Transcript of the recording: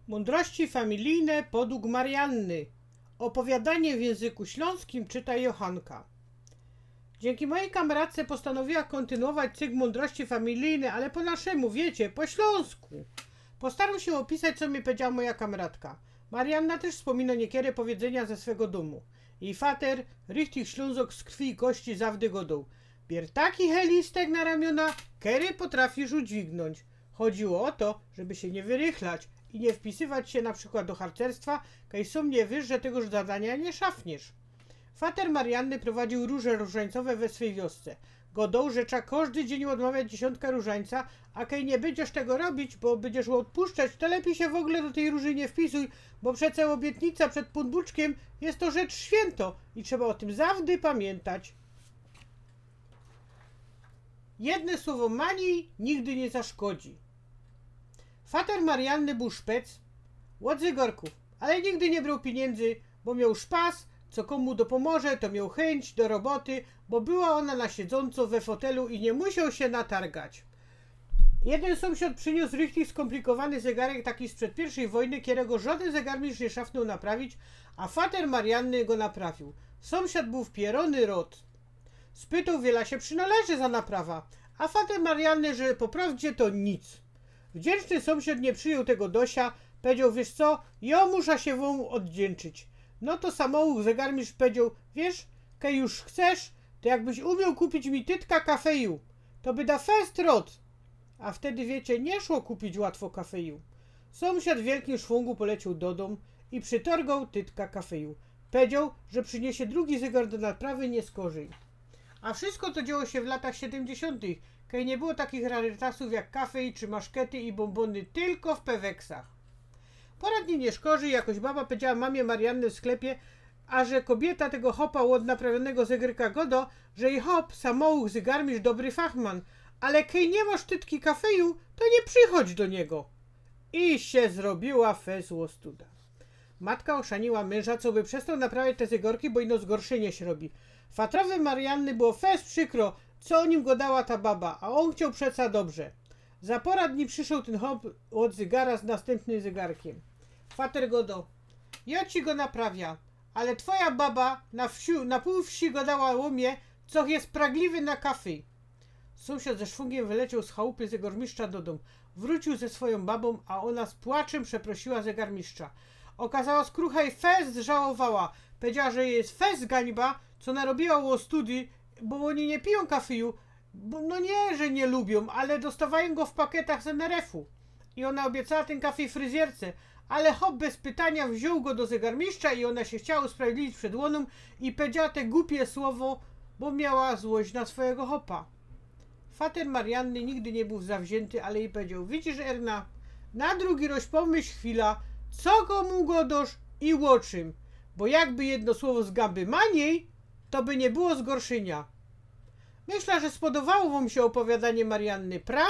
Mądrości familijne podług Marianny. Opowiadanie w języku śląskim czyta Jochanka. Dzięki mojej kameradce postanowiła kontynuować cykl mądrości familijne, ale po naszemu, wiecie, po śląsku. Postaram się opisać, co mi powiedziała moja kameradka. Marianna też wspomina niekiedy powiedzenia ze swego domu. Jej fater, richtig ślązok z krwi i kości zawdy godą. Bier taki helistek na ramiona, kery potrafisz udźwignąć. Chodziło o to, żeby się nie wyrychlać i nie wpisywać się na przykład do harcerstwa, kaj sumnie wiesz, że tegoż zadania nie szafniesz. Fater Marianny prowadził róże różańcowe we swej wiosce. Godą, że trzeba każdy dzień odmawiać 10 różańca, a kaj nie będziesz tego robić, bo będziesz odpuszczać, to lepiej się w ogóle do tej róży nie wpisuj, bo przecież obietnica przed Punbuczkiem jest to rzecz święto i trzeba o tym zawdy pamiętać. Jedne słowo mani nigdy nie zaszkodzi. Fater Marianny był szpec, łod zygorków, ale nigdy nie brał pieniędzy, bo miał szpas, co komu dopomoże, to miał chęć do roboty, bo była ona na siedząco we fotelu i nie musiał się natargać. Jeden sąsiad przyniósł richtig skomplikowany zegarek taki sprzed I wojny, którego żaden zegarmistrz nie szafnął naprawić, a fater Marianny go naprawił. Sąsiad był wpierony rod. Spytał, wiele się przynależy za naprawa, a fater Marianny, że po prawdzie to nic. Wdzięczny sąsiad nie przyjął tego dosia, powiedział, wiesz co, ja muszę się wam oddzięczyć. No to samochód zegarmistrz powiedział, wiesz, kaj już chcesz, to jakbyś umiał kupić mi tytka kafeju, to by da fest rod. A wtedy, wiecie, nie szło kupić łatwo kafeju. Sąsiad w wielkim szwungu poleciał do domu i przytorgał tytka kafeju. Powiedział, że przyniesie drugi zegar do naprawy nie skorzej. A wszystko to działo się w latach 70., kaj nie było takich rarytasów jak kafej czy maszkety i bombony, tylko w peweksach. Poradnie nie szkorzy, jakoś baba powiedziała mamie Marianny w sklepie, a że kobieta tego hopa od naprawionego zegarka godo, że i hop, samouk, zegarmistrz, dobry fachman, ale kej nie masz tytki kafeju, to nie przychodź do niego. I się zrobiła fezło studa. Matka oszaniła męża, co by przestał naprawiać te zegarki, bo ino zgorszenie się robi. Fatrowi Marianny było fez przykro, co o nim godała ta baba, a on chciał przeca dobrze. Za pora dni przyszedł ten hop od zygara z następnym zegarkiem. Fater godo, ja ci go naprawia, ale twoja baba na pół wsi godała łomie, co jest spragliwy na kafej. Sąsiad ze szwungiem wyleciał z chałupy zegarmistrza do domu. Wrócił ze swoją babą, a ona z płaczem przeprosiła zegarmistrza. Okazała skrucha i fez żałowała. Powiedziała, że jest fez gańba, co narobiła o studii, bo oni nie piją kafeju, bo no nie, że nie lubią, ale dostawają go w pakietach z NRF-u. I ona obiecała ten kafej fryzjerce, ale hop bez pytania wziął go do zegarmistrza i ona się chciała usprawiedliwić przed łoną i powiedziała te głupie słowo, bo miała złość na swojego hopa. Fater Marianny nigdy nie był zawzięty, ale jej powiedział, widzisz Erna, na drugi roś pomyśl chwila, co komu godosz i łoczym, bo jakby jedno słowo z gęby maniej, to by nie było zgorszenia. Myślę, że spodobało wam się opowiadanie Marianny, pra?